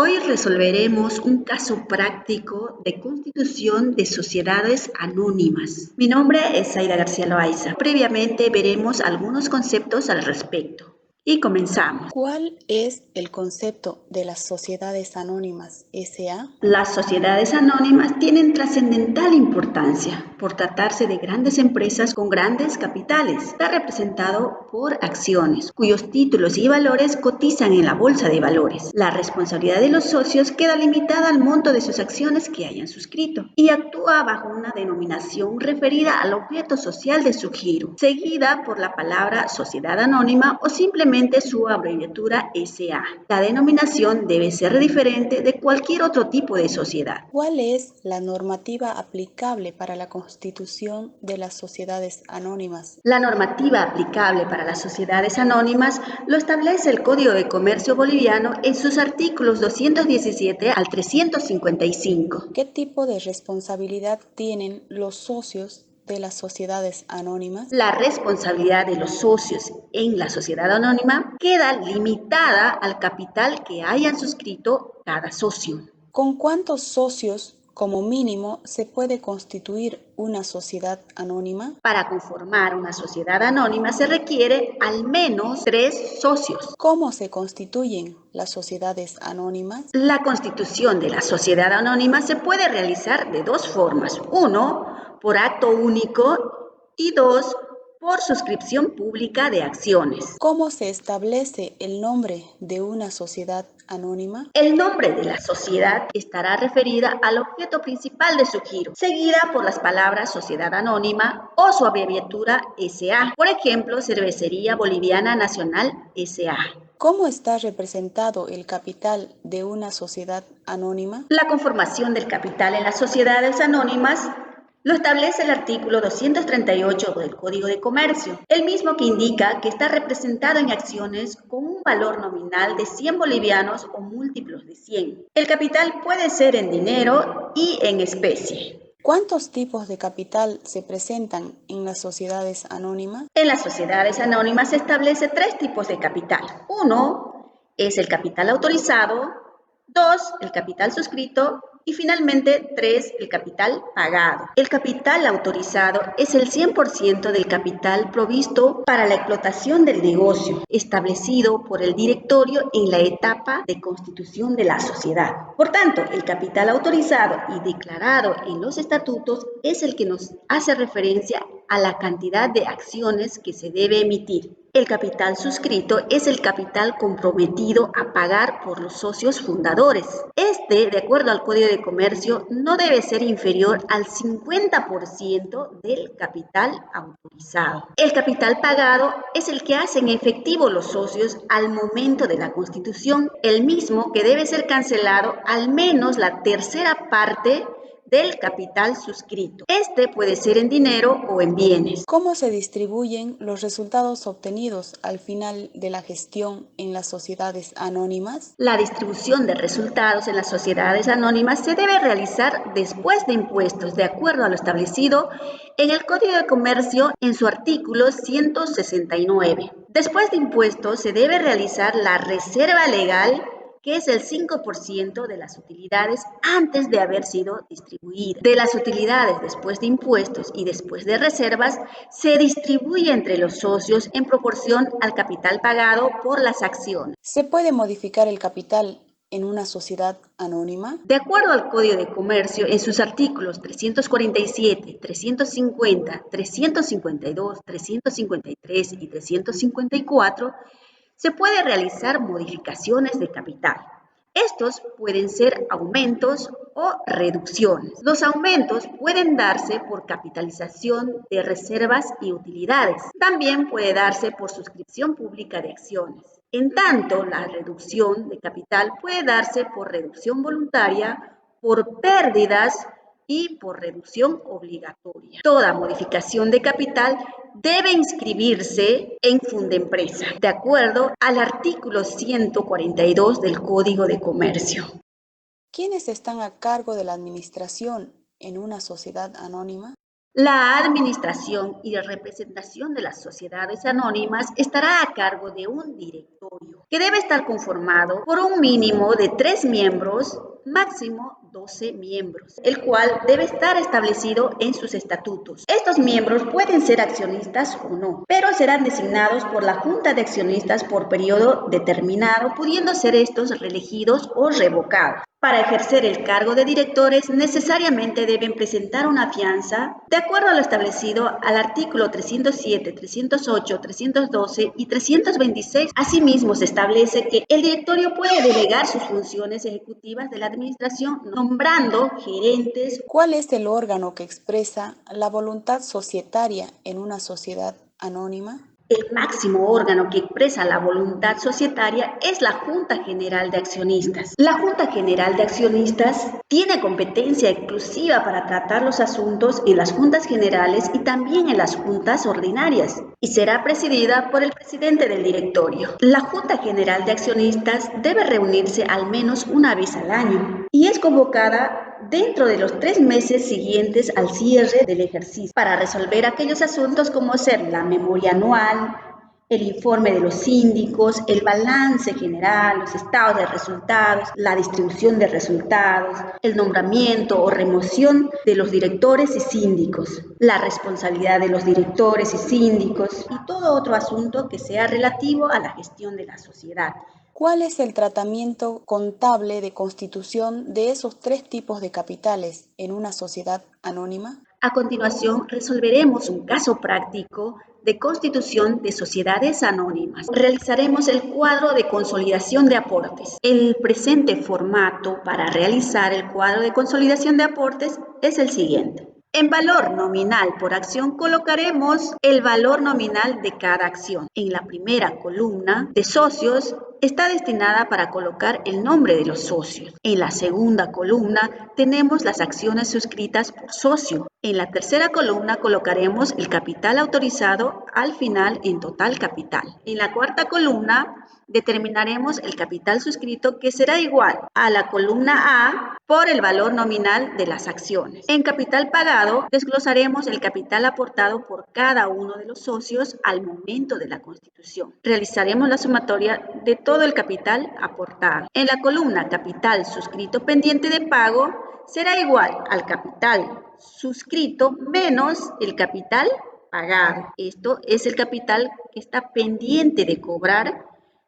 Hoy resolveremos un caso práctico de constitución de sociedades anónimas. Mi nombre es Zaida García Loaiza. Previamente veremos algunos conceptos al respecto. Y comenzamos. ¿Cuál es el concepto de las sociedades anónimas S.A.? Las sociedades anónimas tienen trascendental importancia por tratarse de grandes empresas con grandes capitales. Está representado por acciones, cuyos títulos y valores cotizan en la bolsa de valores. La responsabilidad de los socios queda limitada al monto de sus acciones que hayan suscrito y actúa bajo una denominación referida al objeto social de su giro, seguida por la palabra sociedad anónima o simplemente su abreviatura SA. La denominación debe ser diferente de cualquier otro tipo de sociedad. ¿Cuál es la normativa aplicable para la constitución de las sociedades anónimas? La normativa aplicable para las sociedades anónimas lo establece el Código de Comercio boliviano en sus artículos 217 al 355. ¿Qué tipo de responsabilidad tienen los socios de las sociedades anónimas? La responsabilidad de los socios en la sociedad anónima queda limitada al capital que hayan suscrito cada socio. ¿Con cuántos socios, como mínimo, se puede constituir una sociedad anónima? Para conformar una sociedad anónima se requiere al menos 3 socios. ¿Cómo se constituyen las sociedades anónimas? La constitución de la sociedad anónima se puede realizar de 2 formas. 1, por acto único y 2, por suscripción pública de acciones. ¿Cómo se establece el nombre de una sociedad anónima? El nombre de la sociedad estará referida al objeto principal de su giro, seguida por las palabras Sociedad Anónima o su abreviatura SA. Por ejemplo, Cervecería Boliviana Nacional SA. ¿Cómo está representado el capital de una sociedad anónima? La conformación del capital en las sociedades anónimas lo establece el artículo 238 del Código de Comercio, el mismo que indica que está representado en acciones con un valor nominal de 100 bolivianos o múltiplos de 100. El capital puede ser en dinero y en especie. ¿Cuántos tipos de capital se presentan en las sociedades anónimas? En las sociedades anónimas se establece 3 tipos de capital. 1 es el capital autorizado, 2 el capital suscrito y finalmente 3 el capital pagado. El capital autorizado es el 100% del capital provisto para la explotación del negocio, establecido por el directorio en la etapa de constitución de la sociedad. Por tanto, el capital autorizado y declarado en los estatutos es el que nos hace referencia a la cantidad de acciones que se debe emitir. El capital suscrito es el capital comprometido a pagar por los socios fundadores. Este, de acuerdo al Código de Comercio, no debe ser inferior al 50% del capital autorizado. El capital pagado es el que hacen efectivo los socios al momento de la constitución, el mismo que debe ser cancelado al menos la tercera parte del capital suscrito. Este puede ser en dinero o en bienes. ¿Cómo se distribuyen los resultados obtenidos al final de la gestión en las sociedades anónimas? La distribución de resultados en las sociedades anónimas se debe realizar después de impuestos, de acuerdo a lo establecido en el Código de Comercio en su artículo 169. Después de impuestos se debe realizar la reserva legal, que es el 5% de las utilidades antes de haber sido distribuidas. De las utilidades después de impuestos y después de reservas, se distribuye entre los socios en proporción al capital pagado por las acciones. ¿Se puede modificar el capital en una sociedad anónima? De acuerdo al Código de Comercio, en sus artículos 347, 350, 352, 353 y 354, se puede realizar modificaciones de capital. Estos pueden ser aumentos o reducciones. Los aumentos pueden darse por capitalización de reservas y utilidades. También puede darse por suscripción pública de acciones. En tanto, la reducción de capital puede darse por reducción voluntaria, por pérdidas y por reducción obligatoria. Toda modificación de capital debe inscribirse en Fundempresa, de acuerdo al artículo 142 del Código de Comercio. ¿Quiénes están a cargo de la administración en una sociedad anónima? La administración y representación de las sociedades anónimas estará a cargo de un directorio que debe estar conformado por un mínimo de 3 miembros, máximo 12 miembros, el cual debe estar establecido en sus estatutos. Estos miembros pueden ser accionistas o no, pero serán designados por la Junta de Accionistas por periodo determinado, pudiendo ser estos reelegidos o revocados. Para ejercer el cargo de directores, necesariamente deben presentar una fianza de acuerdo a lo establecido al artículo 307, 308, 312 y 326. Asimismo, se establece que el directorio puede delegar sus funciones ejecutivas de la administración nombrando gerentes. ¿Cuál es el órgano que expresa la voluntad societaria en una sociedad anónima? El máximo órgano que expresa la voluntad societaria es la Junta General de Accionistas. La Junta General de Accionistas tiene competencia exclusiva para tratar los asuntos en las juntas generales y también en las juntas ordinarias, y será presidida por el presidente del directorio. La Junta General de Accionistas debe reunirse al menos una vez al año y es convocada dentro de los 3 meses siguientes al cierre del ejercicio para resolver aquellos asuntos como ser la memoria anual, el informe de los síndicos, el balance general, los estados de resultados, la distribución de resultados, el nombramiento o remoción de los directores y síndicos, la responsabilidad de los directores y síndicos y todo otro asunto que sea relativo a la gestión de la sociedad. ¿Cuál es el tratamiento contable de constitución de esos 3 tipos de capitales en una sociedad anónima? A continuación, resolveremos un caso práctico de constitución de sociedades anónimas. Realizaremos el cuadro de consolidación de aportes. El presente formato para realizar el cuadro de consolidación de aportes es el siguiente. En valor nominal por acción colocaremos el valor nominal de cada acción. En la primera columna de socios está destinada para colocar el nombre de los socios. En la segunda columna tenemos las acciones suscritas por socio. En la tercera columna colocaremos el capital autorizado al final en total capital. En la cuarta columna determinaremos el capital suscrito, que será igual a la columna A por el valor nominal de las acciones. En capital pagado desglosaremos el capital aportado por cada uno de los socios al momento de la constitución. Realizaremos la sumatoria de todo el capital aportado. En la columna capital suscrito pendiente de pago será igual al capital suscrito menos el capital pagado. Esto es el capital que está pendiente de cobrar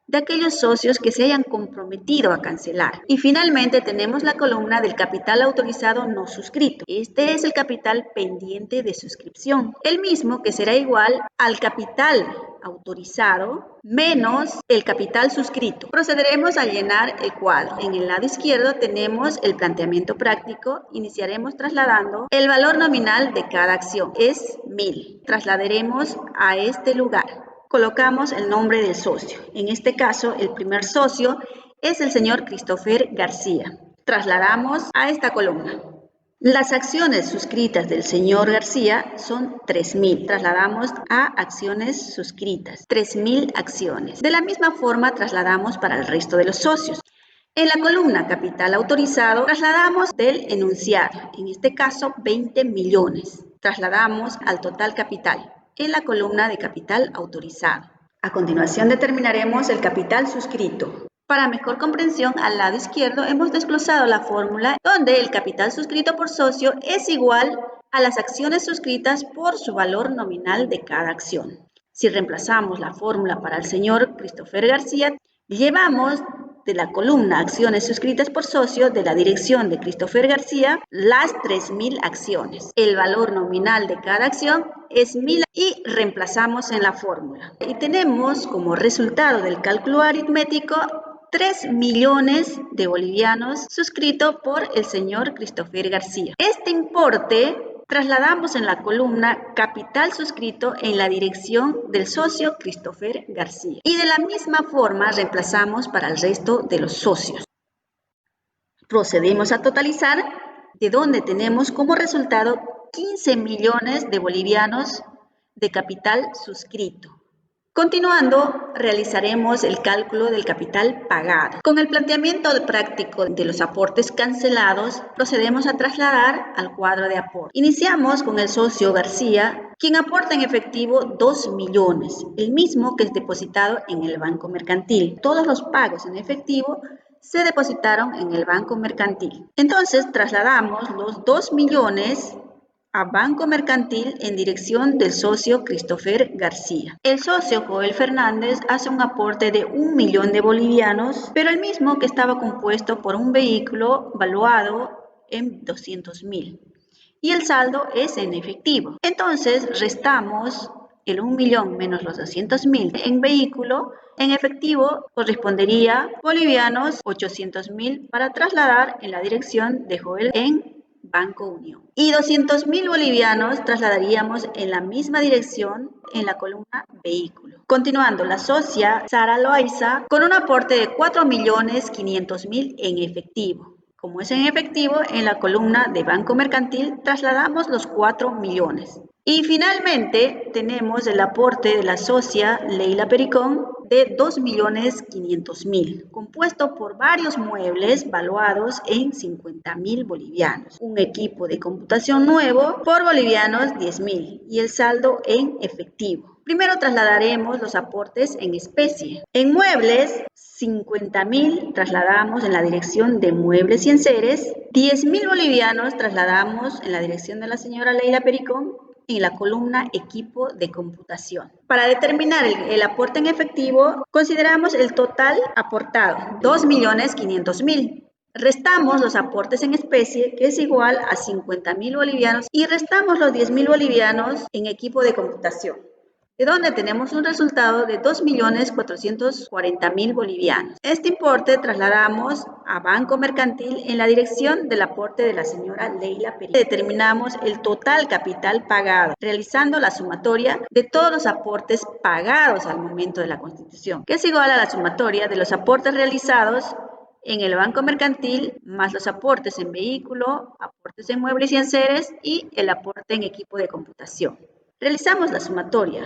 de aquellos socios que se hayan comprometido a cancelar. Y finalmente tenemos la columna del capital autorizado no suscrito. Este es el capital pendiente de suscripción, el mismo que será igual al capital autorizado menos el capital suscrito. Procederemos a llenar el cuadro. En el lado izquierdo tenemos el planteamiento práctico. Iniciaremos trasladando el valor nominal de cada acción. Es 1000. Trasladaremos a este lugar. Colocamos el nombre del socio. En este caso, el primer socio es el señor Christopher García. Trasladamos a esta columna. Las acciones suscritas del señor García son 3000. Trasladamos a acciones suscritas, 3000 acciones. De la misma forma, trasladamos para el resto de los socios. En la columna capital autorizado, trasladamos del enunciado, en este caso 20 millones. Trasladamos al total capital en la columna de capital autorizado. A continuación determinaremos el capital suscrito. Para mejor comprensión, al lado izquierdo hemos desglosado la fórmula donde el capital suscrito por socio es igual a las acciones suscritas por su valor nominal de cada acción. Si reemplazamos la fórmula para el señor Christopher García, llevamos de la columna acciones suscritas por socio de la dirección de Christopher García las 3000 acciones. El valor nominal de cada acción es 1000 y reemplazamos en la fórmula. Y tenemos como resultado del cálculo aritmético 3 millones de bolivianos suscrito por el señor Christopher García. Este importe trasladamos en la columna capital suscrito en la dirección del socio Christopher García. Y de la misma forma reemplazamos para el resto de los socios. Procedemos a totalizar, de donde tenemos como resultado 15 millones de bolivianos de capital suscrito. Continuando, realizaremos el cálculo del capital pagado. Con el planteamiento práctico de los aportes cancelados, procedemos a trasladar al cuadro de aporte. Iniciamos con el socio García, quien aporta en efectivo 2 millones, el mismo que es depositado en el Banco Mercantil. Todos los pagos en efectivo se depositaron en el Banco Mercantil. Entonces, trasladamos los 2 millones a Banco Mercantil en dirección del socio Christopher García. El socio Joel Fernández hace un aporte de 1 millón de bolivianos, pero el mismo que estaba compuesto por un vehículo valuado en 200.000 y el saldo es en efectivo. Entonces restamos el 1 millón menos los 200.000 en vehículo. En efectivo correspondería bolivianos 800.000 para trasladar en la dirección de Joel en Banco Unión. Y 200.000 bolivianos trasladaríamos en la misma dirección en la columna vehículo. Continuando, la socia Sara Loaiza con un aporte de 4.500.000 en efectivo. Como es en efectivo, en la columna de Banco Mercantil trasladamos los 4 millones. Y finalmente tenemos el aporte de la socia Leila Pericón de 2.500.000, compuesto por varios muebles valuados en 50.000 bolivianos, un equipo de computación nuevo por bolivianos 10.000 y el saldo en efectivo. Primero trasladaremos los aportes en especie. En muebles, 50.000 trasladamos en la dirección de Muebles y Enseres, 10.000 bolivianos trasladamos en la dirección de la señora Leila Pericón en la columna equipo de computación. Para determinar el aporte en efectivo, consideramos el total aportado, 2.500.000. Restamos los aportes en especie, que es igual a 50.000 bolivianos, y restamos los 10.000 bolivianos en equipo de computación, de donde tenemos un resultado de 2.440.000 bolivianos. Este importe trasladamos a Banco Mercantil en la dirección del aporte de la señora Leila Pericón. Determinamos el total capital pagado, realizando la sumatoria de todos los aportes pagados al momento de la constitución, que es igual a la sumatoria de los aportes realizados en el Banco Mercantil, más los aportes en vehículo, aportes en muebles y enseres y el aporte en equipo de computación. Realizamos la sumatoria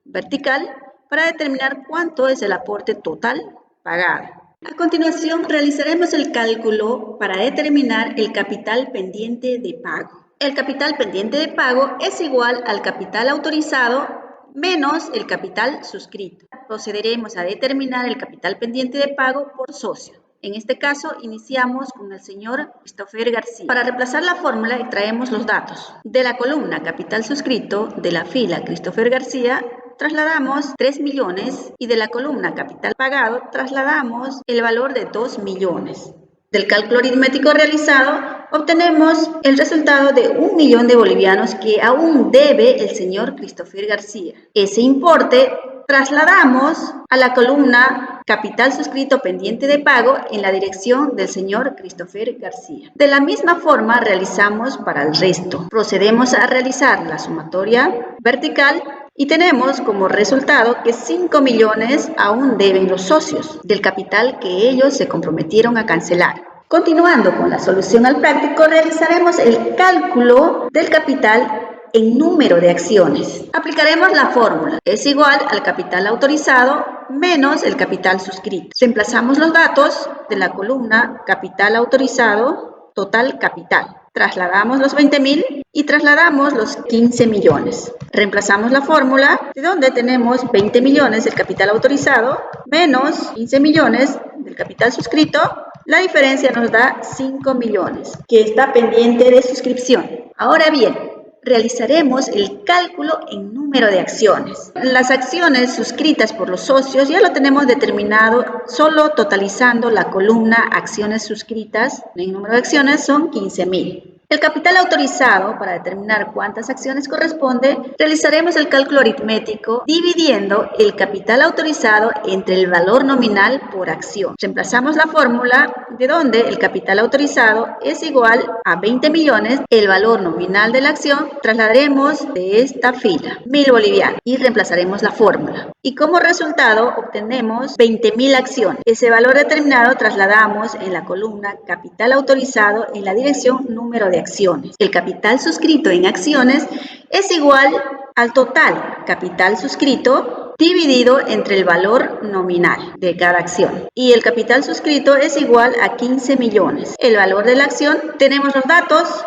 vertical para determinar cuánto es el aporte total pagado. A continuación, realizaremos el cálculo para determinar el capital pendiente de pago. El capital pendiente de pago es igual al capital autorizado menos el capital suscrito. Procederemos a determinar el capital pendiente de pago por socio. En este caso, iniciamos con el señor Christopher García. Para reemplazar la fórmula, extraemos los datos. De la columna capital suscrito de la fila Christopher García, trasladamos 3 millones y de la columna capital pagado, trasladamos el valor de 2 millones. Del cálculo aritmético realizado, obtenemos el resultado de 1 millón de bolivianos que aún debe el señor Christopher García. Ese importe trasladamos a la columna capital suscrito pendiente de pago en la dirección del señor Christopher García. De la misma forma realizamos para el resto. Procedemos a realizar la sumatoria vertical y tenemos como resultado que 5 millones aún deben los socios del capital que ellos se comprometieron a cancelar. Continuando con la solución al práctico, realizaremos el cálculo del capital en número de acciones. Aplicaremos la fórmula. Es igual al capital autorizado menos el capital suscrito. Reemplazamos los datos de la columna capital autorizado, total capital. Trasladamos los 20.000 y trasladamos los 15 millones. Reemplazamos la fórmula de donde tenemos 20 millones del capital autorizado menos 15 millones del capital suscrito. La diferencia nos da 5 millones, que está pendiente de suscripción. Ahora bien, realizaremos el cálculo en número de acciones. Las acciones suscritas por los socios ya lo tenemos determinado solo totalizando la columna acciones suscritas en número de acciones son 15.000. El capital autorizado, para determinar cuántas acciones corresponde, realizaremos el cálculo aritmético dividiendo el capital autorizado entre el valor nominal por acción. Reemplazamos la fórmula de donde el capital autorizado es igual a 20 millones, el valor nominal de la acción, trasladaremos de esta fila 1.000 bolivianos y reemplazaremos la fórmula. Y como resultado obtenemos 20.000 acciones. Ese valor determinado trasladamos en la columna capital autorizado en la dirección número de acciones. El capital suscrito en acciones es igual al total capital suscrito dividido entre el valor nominal de cada acción. Y el capital suscrito es igual a 15 millones. El valor de la acción, tenemos los datos,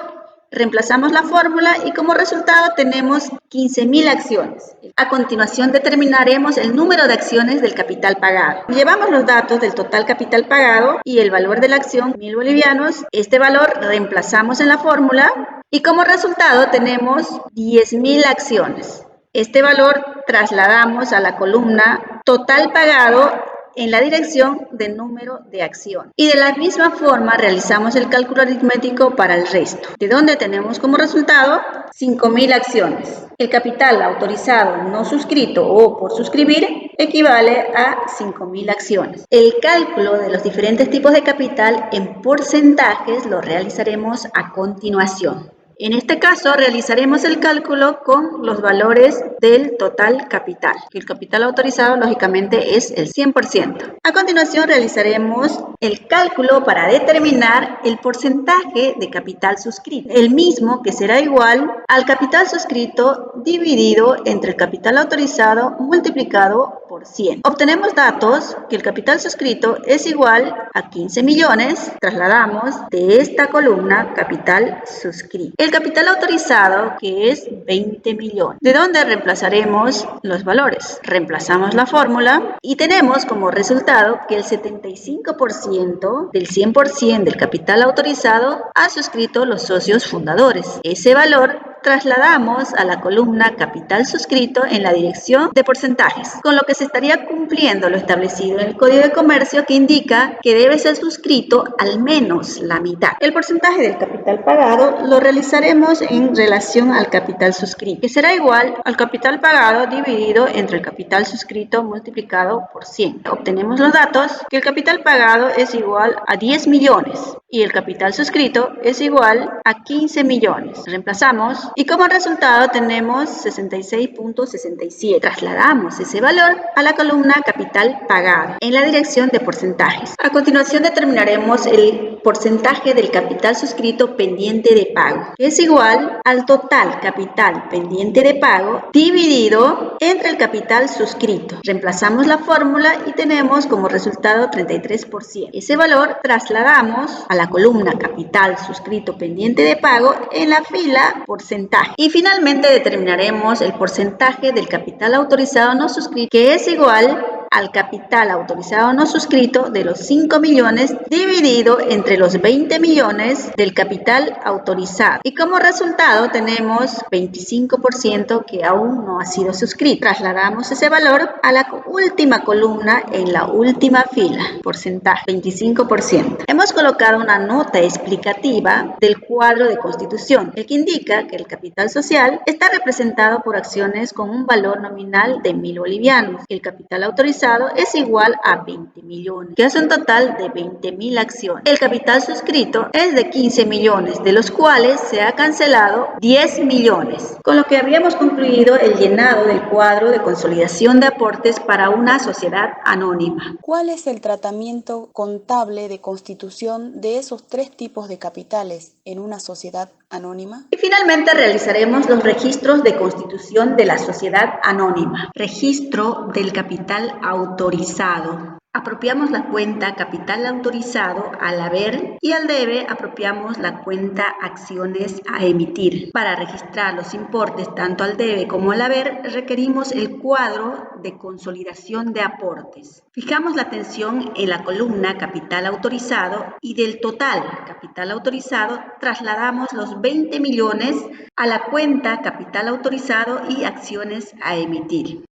reemplazamos la fórmula y como resultado tenemos 15.000 acciones. A continuación determinaremos el número de acciones del capital pagado. Llevamos los datos del total capital pagado y el valor de la acción, 1.000 bolivianos. Este valor reemplazamos en la fórmula y como resultado tenemos 10.000 acciones. Este valor trasladamos a la columna total pagado en la dirección del número de acción. Y de la misma forma realizamos el cálculo aritmético para el resto, de donde tenemos como resultado 5.000 acciones. El capital autorizado no suscrito o por suscribir equivale a 5.000 acciones. El cálculo de los diferentes tipos de capital en porcentajes lo realizaremos a continuación. En este caso, realizaremos el cálculo con los valores del total capital. El capital autorizado, lógicamente, es el 100%. A continuación, realizaremos el cálculo para determinar el porcentaje de capital suscrito. El mismo que será igual al capital suscrito dividido entre el capital autorizado multiplicado por 100. Obtenemos datos que el capital suscrito es igual a 15 millones. Trasladamos de esta columna capital suscrito. El capital autorizado, que es 20 millones. ¿De dónde reemplazaremos los valores? Reemplazamos la fórmula y tenemos como resultado que el 75% del 100% del capital autorizado ha suscrito los socios fundadores. Ese valor trasladamos a la columna capital suscrito en la dirección de porcentajes, con lo que se estaría cumpliendo lo establecido en el Código de Comercio, que indica que debe ser suscrito al menos la mitad. El porcentaje del capital pagado lo realizaremos en relación al capital suscrito, que será igual al capital pagado dividido entre el capital suscrito multiplicado por 100. Obtenemos los datos que el capital pagado es igual a 10 millones y el capital suscrito es igual a 15 millones. Reemplazamos y como resultado tenemos 66.67. Trasladamos ese valor a la columna capital pagado en la dirección de porcentajes. A continuación determinaremos el porcentaje del capital suscrito pendiente de pago, que es igual al total capital pendiente de pago dividido entre el capital suscrito. Reemplazamos la fórmula y tenemos como resultado 33%. Ese valor trasladamos a la columna capital suscrito pendiente de pago en la fila porcentaje. Y finalmente determinaremos el porcentaje del capital autorizado no suscrito, que es igual al capital autorizado no suscrito de los 5 millones dividido entre los 20 millones del capital autorizado. Y como resultado tenemos 25% que aún no ha sido suscrito. Trasladamos ese valor a la última columna en la última fila, porcentaje, 25%. Hemos colocado una nota explicativa del cuadro de constitución, el que indica que el capital social está representado por acciones con un valor nominal de 1.000 bolivianos. El capital autorizado es igual a 20 millones, que hace un total de 20.000 acciones. El capital suscrito es de 15 millones, de los cuales se ha cancelado 10 millones, con lo que habíamos concluido el llenado del cuadro de consolidación de aportes para una sociedad anónima. ¿Cuál es el tratamiento contable de constitución de esos tres tipos de capitales en una sociedad anónima? Y finalmente realizaremos los registros de constitución de la sociedad anónima. Registro del capital autorizado. Apropiamos la cuenta capital autorizado al haber y al debe apropiamos la cuenta acciones a emitir. Para registrar los importes tanto al debe como al haber requerimos el cuadro de consolidación de aportes. Fijamos la atención en la columna capital autorizado y del total capital autorizado trasladamos los 20 millones a la cuenta capital autorizado y acciones a emitir.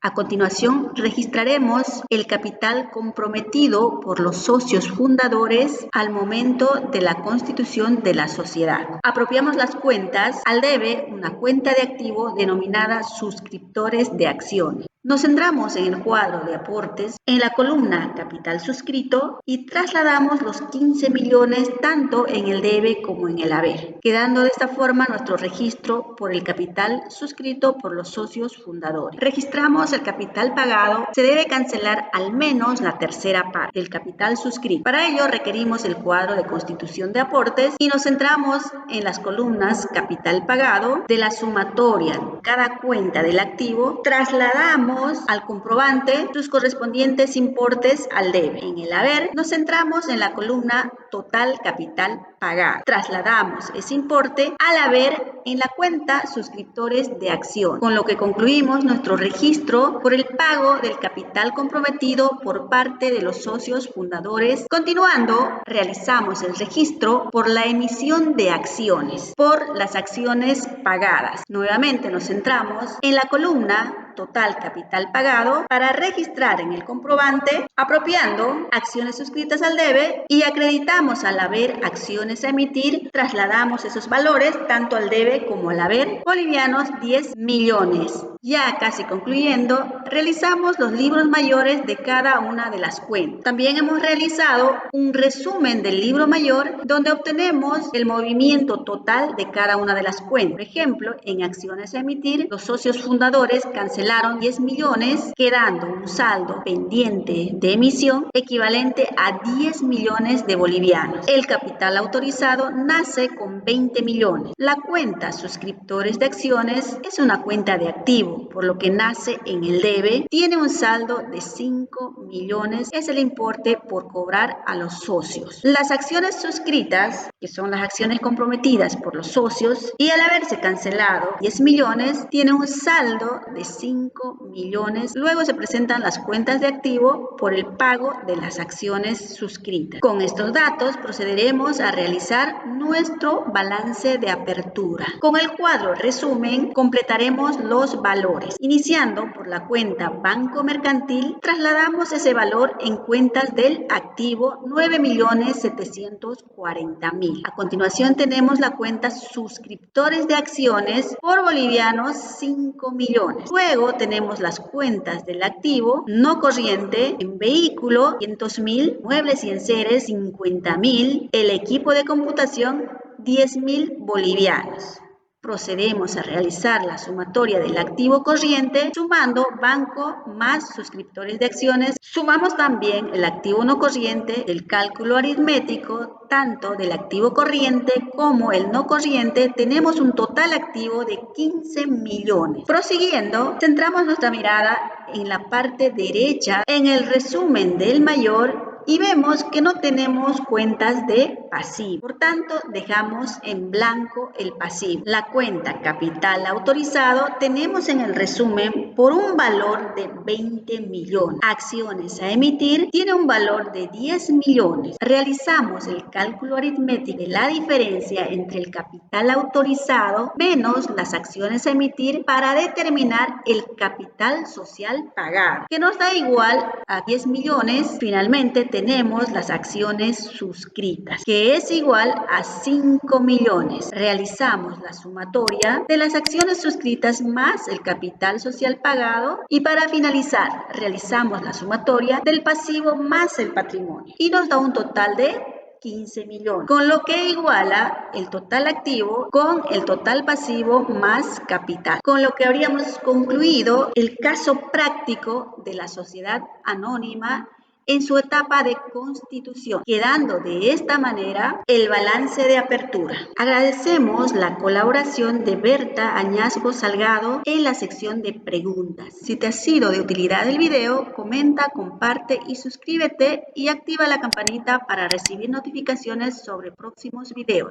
A continuación, registraremos el capital comprometido por los socios fundadores al momento de la constitución de la sociedad. Apropiamos las cuentas al debe, una cuenta de activo denominada suscriptores de acciones. Nos centramos en el cuadro de aportes en la columna capital suscrito y trasladamos los 15 millones tanto en el debe como en el haber, quedando de esta forma nuestro registro por el capital suscrito por los socios fundadores. Registramos el capital pagado, se debe cancelar al menos la tercera parte del capital suscrito. Para ello requerimos el cuadro de constitución de aportes y nos centramos en las columnas capital pagado de la sumatoria de cada cuenta del activo, trasladamos sumamos al comprobante sus correspondientes importes al debe. En el haber nos centramos en la columna total capital pagado. Trasladamos ese importe al haber en la cuenta suscriptores de acción, con lo que concluimos nuestro registro por el pago del capital comprometido por parte de los socios fundadores. Continuando, realizamos el registro por la emisión de acciones, por las acciones pagadas. Nuevamente nos centramos en la columna total capital pagado para registrar en el comprobante, apropiando acciones suscritas al debe y acreditamos al haber acciones a emitir, trasladamos esos valores tanto al debe como al haber, bolivianos 10 millones. Ya casi concluyendo, realizamos los libros mayores de cada una de las cuentas. También hemos realizado un resumen del libro mayor donde obtenemos el movimiento total de cada una de las cuentas. Por ejemplo, en acciones a emitir, los socios fundadores cancelaron 10 millones, quedando un saldo pendiente de emisión equivalente a 10 millones de bolivianos. El capital autorizado nace con 20 millones. La cuenta suscriptores de acciones es una cuenta de activo, por lo que nace en el debe, tiene un saldo de 5 millones, es el importe por cobrar a los socios. Las acciones suscritas, que son las acciones comprometidas por los socios, y al haberse cancelado 10 millones, tiene un saldo de 5 millones. Luego se presentan las cuentas de activo por el pago de las acciones suscritas. Con estos datos procederemos a realizar nuestro balance de apertura. Con el cuadro resumen completaremos los valores. Iniciando por la cuenta Banco Mercantil, trasladamos ese valor en cuentas del activo 9.740.000. A continuación tenemos la cuenta suscriptores de acciones por bolivianos 5 millones. Luego tenemos las cuentas del activo no corriente en vehículo 500.000, muebles y enseres 50.000, el equipo de computación 10.000 bolivianos. Procedemos a realizar la sumatoria del activo corriente sumando banco más suscriptores de acciones. Sumamos también el activo no corriente del cálculo aritmético, tanto del activo corriente como el no corriente. Tenemos un total activo de 15 millones. Prosiguiendo, centramos nuestra mirada en la parte derecha en el resumen del mayor y vemos que no tenemos cuentas de pasivo. Por tanto, dejamos en blanco el pasivo. La cuenta capital autorizado tenemos en el resumen por un valor de 20 millones. Acciones a emitir tiene un valor de 10 millones. Realizamos el cálculo aritmético de la diferencia entre el capital autorizado menos las acciones a emitir para determinar el capital social pagado, que nos da igual a 10 millones. Finalmente, tenemos las acciones suscritas, que es igual a 5 millones. Realizamos la sumatoria de las acciones suscritas más el capital social pagado y para finalizar realizamos la sumatoria del pasivo más el patrimonio y nos da un total de 15 millones, con lo que iguala el total activo con el total pasivo más capital, con lo que habríamos concluido el caso práctico de la sociedad anónima en su etapa de constitución, quedando de esta manera el balance de apertura. Agradecemos la colaboración de Berta Añasco Salgado en la sección de preguntas. Si te ha sido de utilidad el video, comenta, comparte y suscríbete y activa la campanita para recibir notificaciones sobre próximos videos.